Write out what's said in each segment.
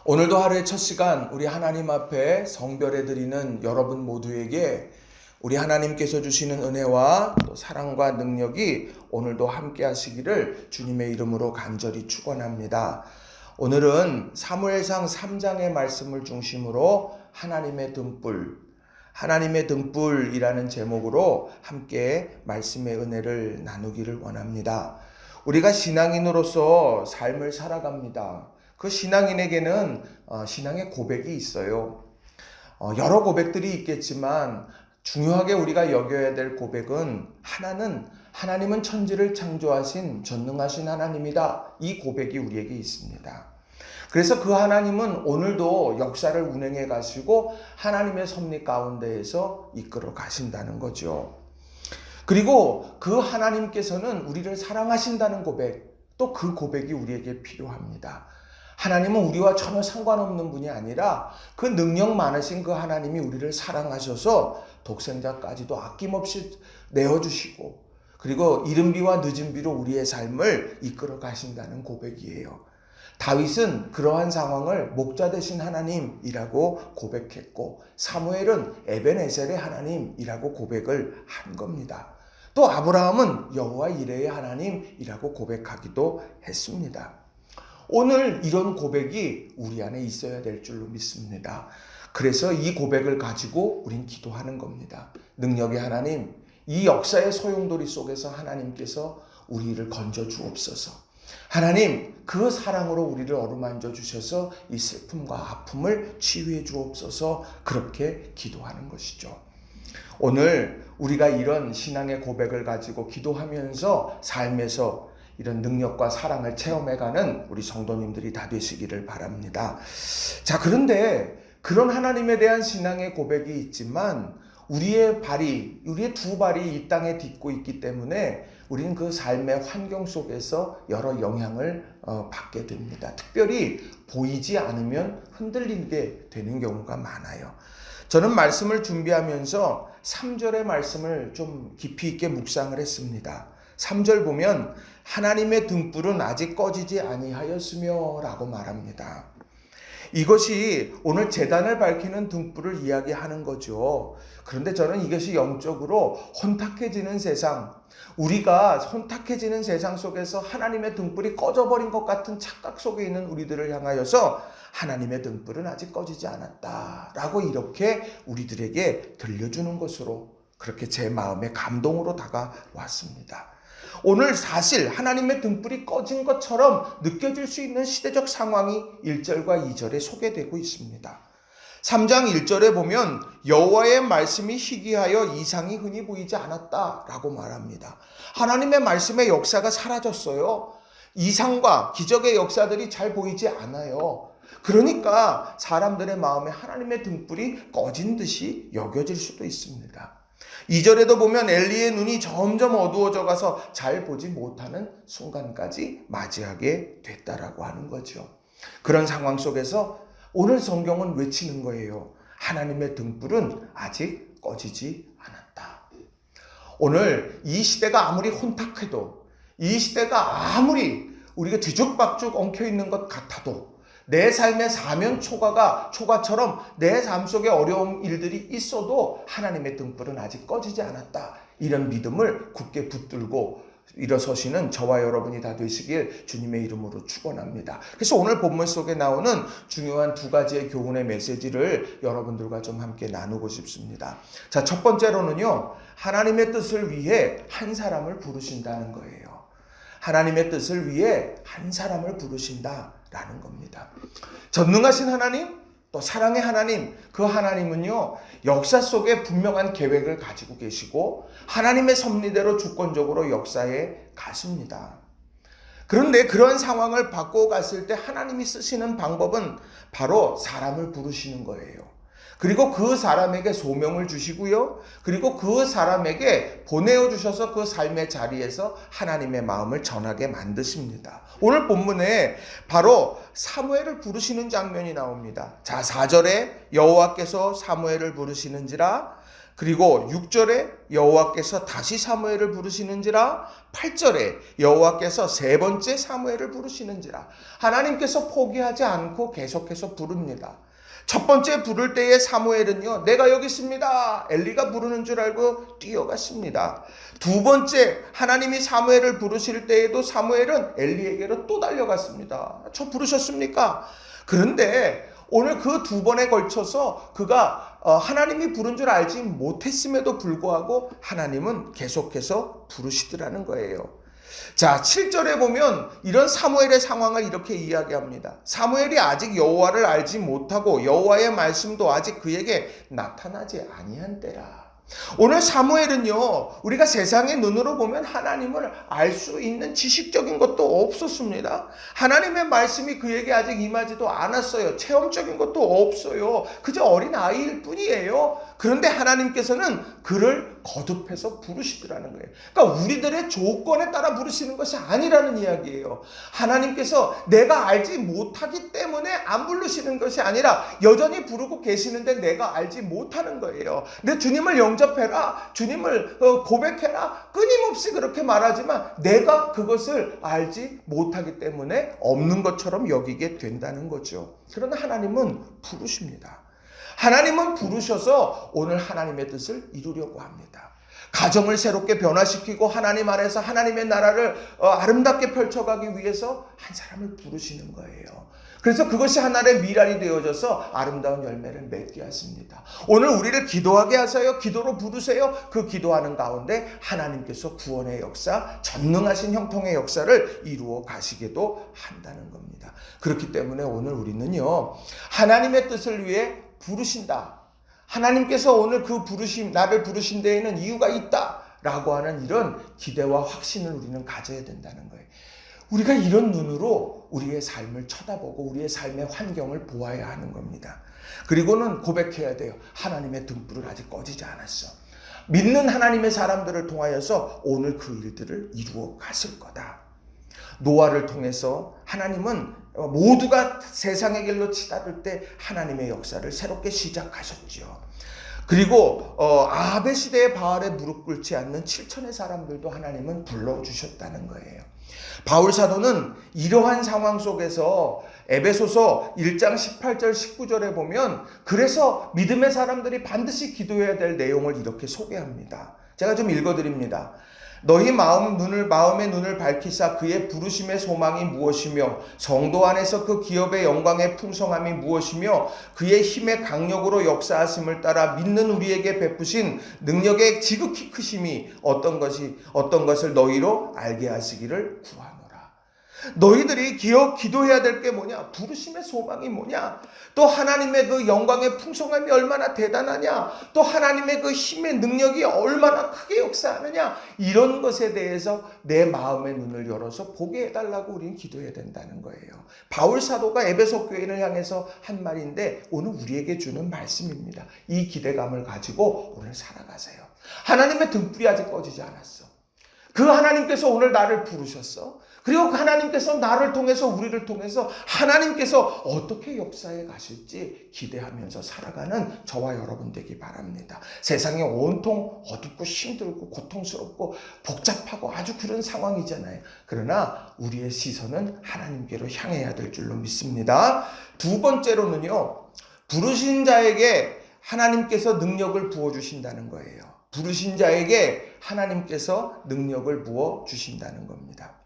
오늘도 하루의 첫 시간 우리 하나님 앞에 성별해 드리는 여러분 모두에게 우리 하나님께서 주시는 은혜와 또 사랑과 능력이 오늘도 함께 하시기를 주님의 이름으로 간절히 축원합니다. 오늘은 사무엘상 3장의 말씀을 중심으로 하나님의 등불이라는 제목으로 함께 말씀의 은혜를 나누기를 원합니다. 우리가 신앙인으로서 삶을 살아갑니다. 그 신앙인에게는 신앙의 고백이 있어요. 여러 고백들이 있겠지만 중요하게 우리가 여겨야 될 고백은 하나님은 천지를 창조하신 전능하신 하나님이다. 이 고백이 우리에게 있습니다. 그래서 그 하나님은 오늘도 역사를 운행해 가시고 하나님의 섭리 가운데에서 이끌어 가신다는 거죠. 그리고 그 하나님께서는 우리를 사랑하신다는 고백, 또 그 고백이 우리에게 필요합니다. 하나님은 우리와 전혀 상관없는 분이 아니라 그 능력 많으신 그 하나님이 우리를 사랑하셔서 독생자까지도 아낌없이 내어주시고 그리고 이른 비와 늦은 비로 우리의 삶을 이끌어 가신다는 고백이에요. 다윗은 그러한 상황을 목자 되신 하나님이라고 고백했고 사무엘은 에벤에셀의 하나님이라고 고백을 한 겁니다. 또 아브라함은 여호와 이레의 하나님이라고 고백하기도 했습니다. 오늘 이런 고백이 우리 안에 있어야 될 줄로 믿습니다. 그래서 이 고백을 가지고 우린 기도하는 겁니다. 능력의 하나님, 이 역사의 소용돌이 속에서 하나님께서 우리를 건져 주옵소서. 하나님, 그 사랑으로 우리를 어루만져 주셔서 이 슬픔과 아픔을 치유해 주옵소서. 그렇게 기도하는 것이죠. 오늘 우리가 이런 신앙의 고백을 가지고 기도하면서 삶에서 이런 능력과 사랑을 체험해가는 우리 성도님들이 다 되시기를 바랍니다. 자, 그런데 그런 하나님에 대한 신앙의 고백이 있지만 우리의 두 발이 이 땅에 딛고 있기 때문에 우리는 그 삶의 환경 속에서 여러 영향을 받게 됩니다. 특별히 보이지 않으면 흔들리게 되는 경우가 많아요. 저는 말씀을 준비하면서 3절의 말씀을 좀 깊이 있게 묵상을 했습니다. 3절 보면 하나님의 등불은 아직 꺼지지 아니하였으며 라고 말합니다. 이것이 오늘 제단을 밝히는 등불을 이야기하는 거죠. 그런데 저는 이것이 영적으로 혼탁해지는 세상, 우리가 혼탁해지는 세상 속에서 하나님의 등불이 꺼져버린 것 같은 착각 속에 있는 우리들을 향하여서 하나님의 등불은 아직 꺼지지 않았다라고 이렇게 우리들에게 들려주는 것으로 그렇게 제 마음의 감동으로 다가왔습니다. 오늘 사실 하나님의 등불이 꺼진 것처럼 느껴질 수 있는 시대적 상황이 1절과 2절에 소개되고 있습니다. 3장 1절에 보면 여호와의 말씀이 희귀하여 이상이 흔히 보이지 않았다라고 말합니다. 하나님의 말씀의 역사가 사라졌어요. 이상과 기적의 역사들이 잘 보이지 않아요. 그러니까 사람들의 마음에 하나님의 등불이 꺼진 듯이 여겨질 수도 있습니다. 2절에도 보면 엘리의 눈이 점점 어두워져 가서 잘 보지 못하는 순간까지 맞이하게 됐다라고 하는 거죠. 그런 상황 속에서 오늘 성경은 외치는 거예요. 하나님의 등불은 아직 꺼지지 않았다. 오늘 이 시대가 아무리 혼탁해도 이 시대가 아무리 우리가 뒤죽박죽 엉켜있는 것 같아도 내 삶의 사면 초가처럼 내 삶 속에 어려운 일들이 있어도 하나님의 등불은 아직 꺼지지 않았다. 이런 믿음을 굳게 붙들고 일어서시는 저와 여러분이 다 되시길 주님의 이름으로 축원합니다. 그래서 오늘 본문 속에 나오는 중요한 두 가지의 교훈의 메시지를 여러분들과 좀 함께 나누고 싶습니다. 자, 첫 번째로는요. 하나님의 뜻을 위해 한 사람을 부르신다는 거예요. 하나님의 뜻을 위해 한 사람을 부르신다라는 겁니다. 전능하신 하나님, 또 사랑의 하나님, 그 하나님은요 역사 속에 분명한 계획을 가지고 계시고 하나님의 섭리대로 주권적으로 역사에 가십니다. 그런데 그런 상황을 바꿔갔을 때 하나님이 쓰시는 방법은 바로 사람을 부르시는 거예요. 그리고 그 사람에게 소명을 주시고요. 그리고 그 사람에게 보내주셔서 그 삶의 자리에서 하나님의 마음을 전하게 만드십니다. 오늘 본문에 바로 사무엘을 부르시는 장면이 나옵니다. 자, 4절에 여호와께서 사무엘을 부르시는지라 그리고 6절에 여호와께서 다시 사무엘을 부르시는지라, 8절에 여호와께서 세 번째 사무엘을 부르시는지라. 하나님께서 포기하지 않고 계속해서 부릅니다. 첫 번째 부를 때에 사무엘은요, 내가 여기 있습니다, 엘리가 부르는 줄 알고 뛰어갔습니다. 두 번째 하나님이 사무엘을 부르실 때에도 사무엘은 엘리에게로 또 달려갔습니다. 저 부르셨습니까? 그런데 오늘 그 두 번에 걸쳐서 그가 하나님이 부른 줄 알지 못했음에도 불구하고 하나님은 계속해서 부르시더라는 거예요. 자, 7절에 보면 이런 사무엘의 상황을 이렇게 이야기합니다. 사무엘이 아직 여호와를 알지 못하고 여호와의 말씀도 아직 그에게 나타나지 아니한 때라. 오늘 사무엘은요, 우리가 세상의 눈으로 보면 하나님을 알 수 있는 지식적인 것도 없었습니다. 하나님의 말씀이 그에게 아직 임하지도 않았어요. 체험적인 것도 없어요. 그저 어린 아이일 뿐이에요. 그런데 하나님께서는 그를 거듭해서 부르시더라는 거예요. 그러니까 우리들의 조건에 따라 부르시는 것이 아니라는 이야기예요. 하나님께서 내가 알지 못하기 때문에 안 부르시는 것이 아니라 여전히 부르고 계시는데 내가 알지 못하는 거예요. 내 주님을 영접해라, 주님을 고백해라, 끊임없이 그렇게 말하지만 내가 그것을 알지 못하기 때문에 없는 것처럼 여기게 된다는 거죠. 그러나 하나님은 부르십니다. 하나님은 부르셔서 오늘 하나님의 뜻을 이루려고 합니다. 가정을 새롭게 변화시키고 하나님 안에서 하나님의 나라를 아름답게 펼쳐가기 위해서 한 사람을 부르시는 거예요. 그래서 그것이 하나의 미랄이 되어져서 아름다운 열매를 맺게 하십니다. 오늘 우리를 기도하게 하세요. 기도로 부르세요. 그 기도하는 가운데 하나님께서 구원의 역사, 전능하신 형통의 역사를 이루어 가시기도 한다는 겁니다. 그렇기 때문에 오늘 우리는요, 하나님의 뜻을 위해 부르신다. 하나님께서 오늘 그 부르심, 나를 부르신 데에는 이유가 있다 라고 하는 이런 기대와 확신을 우리는 가져야 된다는 거예요. 우리가 이런 눈으로 우리의 삶을 쳐다보고 우리의 삶의 환경을 보아야 하는 겁니다. 그리고는 고백해야 돼요. 하나님의 등불은 아직 꺼지지 않았어. 믿는 하나님의 사람들을 통하여서 오늘 그 일들을 이루어 갔을 거다. 노아를 통해서 하나님은 모두가 세상의 길로 치닫을 때 하나님의 역사를 새롭게 시작하셨죠. 그리고 아합의 시대의 바알에 무릎 꿇지 않는 7천의 사람들도 하나님은 불러주셨다는 거예요. 바울 사도는 이러한 상황 속에서 에베소서 1장 18절 19절에 보면 그래서 믿음의 사람들이 반드시 기도해야 될 내용을 이렇게 소개합니다. 제가 좀 읽어드립니다. 너희 마음의 눈을 밝히사 그의 부르심의 소망이 무엇이며 성도 안에서 그 기업의 영광의 풍성함이 무엇이며 그의 힘의 강력으로 역사하심을 따라 믿는 우리에게 베푸신 능력의 지극히 크심이 어떤 것을 너희로 알게 하시기를 구하노라. 너희들이 기도해야 될 게 뭐냐? 부르심의 소망이 뭐냐? 또 하나님의 그 영광의 풍성함이 얼마나 대단하냐? 또 하나님의 그 힘의 능력이 얼마나 크게 역사하느냐? 이런 것에 대해서 내 마음의 눈을 열어서 보게 해달라고 우리는 기도해야 된다는 거예요. 바울 사도가 에베소 교회를 향해서 한 말인데 오늘 우리에게 주는 말씀입니다. 이 기대감을 가지고 오늘 살아가세요. 하나님의 등불이 아직 꺼지지 않았어. 그 하나님께서 오늘 나를 부르셨어. 그리고 하나님께서 나를 통해서 우리를 통해서 하나님께서 어떻게 역사해 가실지 기대하면서 살아가는 저와 여러분 되기 바랍니다. 세상이 온통 어둡고 힘들고 고통스럽고 복잡하고 아주 그런 상황이잖아요. 그러나 우리의 시선은 하나님께로 향해야 될 줄로 믿습니다. 두 번째로는요, 부르신 자에게 하나님께서 능력을 부어주신다는 거예요. 부르신 자에게 하나님께서 능력을 부어주신다는 겁니다.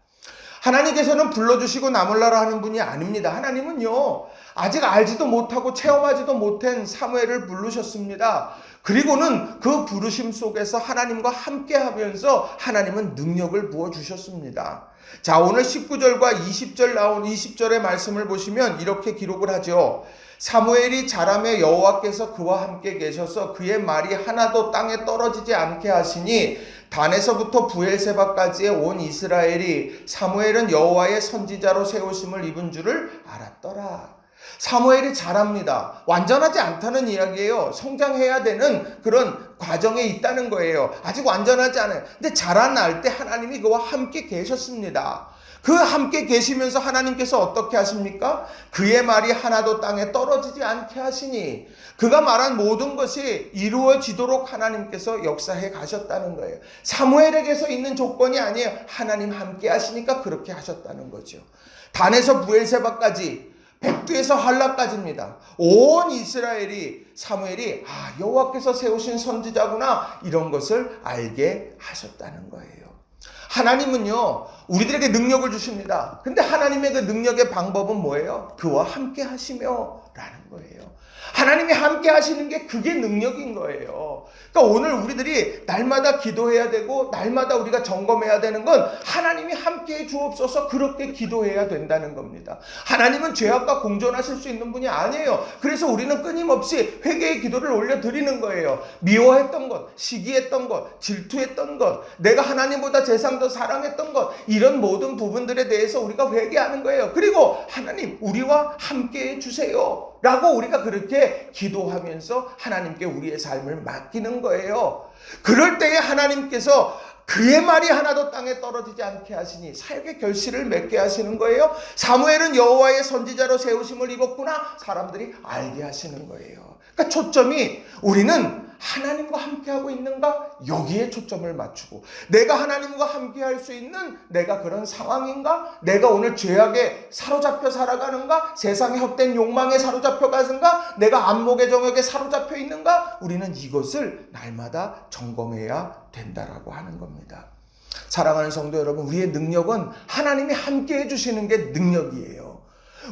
하나님께서는 불러주시고 나몰라라 하는 분이 아닙니다. 하나님은요, 아직 알지도 못하고 체험하지도 못한 사무엘을 부르셨습니다. 그리고는 그 부르심 속에서 하나님과 함께 하면서 하나님은 능력을 부어주셨습니다. 자, 오늘 19절과 20절의 말씀을 보시면 이렇게 기록을 하죠. 사무엘이 자라매 여호와께서 그와 함께 계셔서 그의 말이 하나도 땅에 떨어지지 않게 하시니 단에서부터 부엘세바까지의 온 이스라엘이 사무엘은 여호와의 선지자로 세우심을 입은 줄을 알았더라. 사무엘이 자랍니다. 완전하지 않다는 이야기예요. 성장해야 되는 그런 과정에 있다는 거예요. 아직 완전하지 않아요. 근데 자라날 때 하나님이 그와 함께 계셨습니다. 그 함께 계시면서 하나님께서 어떻게 하십니까? 그의 말이 하나도 땅에 떨어지지 않게 하시니 그가 말한 모든 것이 이루어지도록 하나님께서 역사해 가셨다는 거예요. 사무엘에게서 있는 조건이 아니에요. 하나님 함께 하시니까 그렇게 하셨다는 거죠. 단에서 브엘세바까지, 백두에서 한라까지입니다. 온 이스라엘이 사무엘이 여호와께서 세우신 선지자구나, 이런 것을 알게 하셨다는 거예요. 하나님은요, 우리들에게 능력을 주십니다. 근데 하나님의 그 능력의 방법은 뭐예요? 그와 함께 하시며 라는 거예요. 하나님이 함께 하시는 게 그게 능력인 거예요. 그러니까 오늘 우리들이 날마다 기도해야 되고 날마다 우리가 점검해야 되는 건 하나님이 함께해 주옵소서, 그렇게 기도해야 된다는 겁니다. 하나님은 죄악과 공존하실 수 있는 분이 아니에요. 그래서 우리는 끊임없이 회개의 기도를 올려드리는 거예요. 미워했던 것, 시기했던 것, 질투했던 것, 내가 하나님보다 세상 더 사랑했던 것, 이런 모든 부분들에 대해서 우리가 회개하는 거예요. 그리고 하나님, 우리와 함께해 주세요 라고 우리가 그렇게 기도하면서 하나님께 우리의 삶을 맡기는 거예요. 그럴 때에 하나님께서 그의 말이 하나도 땅에 떨어지지 않게 하시니 사역의 결실을 맺게 하시는 거예요. 사무엘은 여호와의 선지자로 세우심을 입었구나, 사람들이 알게 하시는 거예요. 그러니까 초점이 우리는 하나님과 함께하고 있는가? 여기에 초점을 맞추고, 내가 하나님과 함께할 수 있는 내가 그런 상황인가? 내가 오늘 죄악에 사로잡혀 살아가는가? 세상의 헛된 욕망에 사로잡혀 가는가? 내가 안목의 정욕에 사로잡혀 있는가? 우리는 이것을 날마다 점검해야 된다라고 하는 겁니다. 사랑하는 성도 여러분, 우리의 능력은 하나님이 함께해 주시는 게 능력이에요.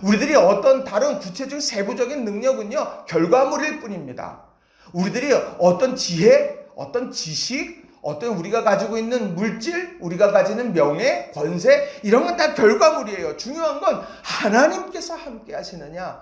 우리들이 어떤 다른 구체적인 세부적인 능력은요, 결과물일 뿐입니다. 우리들이 어떤 지혜, 어떤 지식, 어떤 우리가 가지고 있는 물질, 우리가 가지는 명예, 권세, 이런 건 다 결과물이에요. 중요한 건 하나님께서 함께 하시느냐.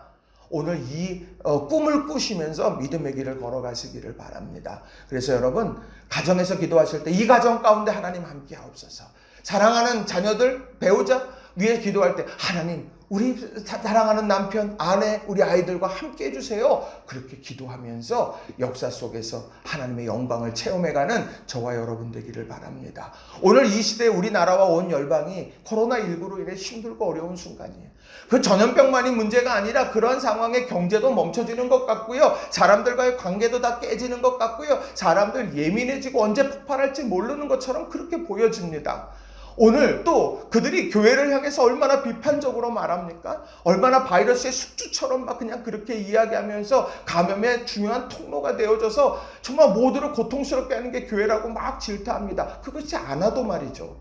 오늘 이 꿈을 꾸시면서 믿음의 길을 걸어가시기를 바랍니다. 그래서 여러분, 가정에서 기도하실 때 이 가정 가운데 하나님 함께 하옵소서. 사랑하는 자녀들, 배우자 위해 기도할 때 하나님, 우리 사랑하는 남편, 아내, 우리 아이들과 함께 해주세요. 그렇게 기도하면서 역사 속에서 하나님의 영광을 체험해가는 저와 여러분 되기를 바랍니다. 오늘 이 시대에 우리나라와 온 열방이 코로나19로 인해 힘들고 어려운 순간이에요. 그 전염병만이 문제가 아니라 그런 상황에 경제도 멈춰지는 것 같고요. 사람들과의 관계도 다 깨지는 것 같고요. 사람들 예민해지고 언제 폭발할지 모르는 것처럼 그렇게 보여집니다. 오늘 또 그들이 교회를 향해서 얼마나 비판적으로 말합니까? 얼마나 바이러스의 숙주처럼 막 그냥 그렇게 이야기하면서 감염의 중요한 통로가 되어져서 정말 모두를 고통스럽게 하는 게 교회라고 막 질타합니다. 그것이 않아도 말이죠.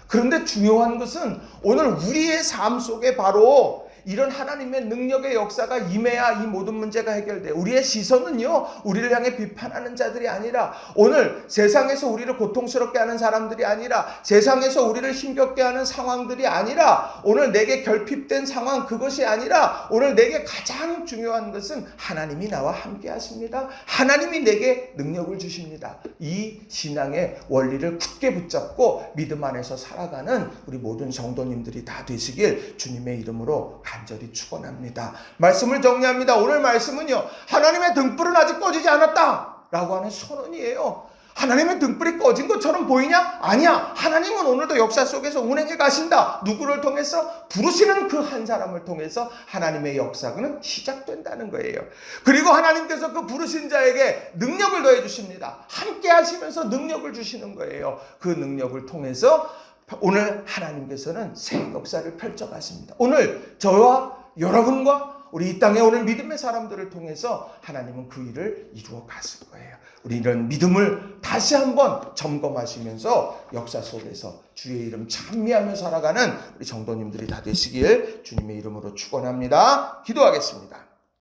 그런데 중요한 것은 오늘 우리의 삶 속에 바로 이런 하나님의 능력의 역사가 임해야 이 모든 문제가 해결돼요. 우리의 시선은요, 우리를 향해 비판하는 자들이 아니라, 오늘 세상에서 우리를 고통스럽게 하는 사람들이 아니라, 세상에서 우리를 힘겹게 하는 상황들이 아니라, 오늘 내게 결핍된 상황, 그것이 아니라 오늘 내게 가장 중요한 것은 하나님이 나와 함께 하십니다. 하나님이 내게 능력을 주십니다. 이 신앙의 원리를 굳게 붙잡고 믿음 안에서 살아가는 우리 모든 성도님들이 다 되시길 주님의 이름으로 간절히 축원합니다. 말씀을 정리합니다. 오늘 말씀은요, 하나님의 등불은 아직 꺼지지 않았다 라고 하는 선언이에요. 하나님의 등불이 꺼진 것처럼 보이냐? 아니야. 하나님은 오늘도 역사 속에서 운행해 가신다. 누구를 통해서? 부르시는 그 한 사람을 통해서 하나님의 역사는 시작된다는 거예요. 그리고 하나님께서 그 부르신 자에게 능력을 더해 주십니다. 함께 하시면서 능력을 주시는 거예요. 그 능력을 통해서 오늘 하나님께서는 새 역사를 펼쳐가십니다. 오늘 저와 여러분과 우리 이 땅에 오는 믿음의 사람들을 통해서 하나님은 그 일을 이루어 가실 거예요. 우리 이런 믿음을 다시 한번 점검하시면서 역사 속에서 주의 이름 찬미하며 살아가는 우리 성도님들이 다 되시길 주님의 이름으로 축원합니다. 기도하겠습니다.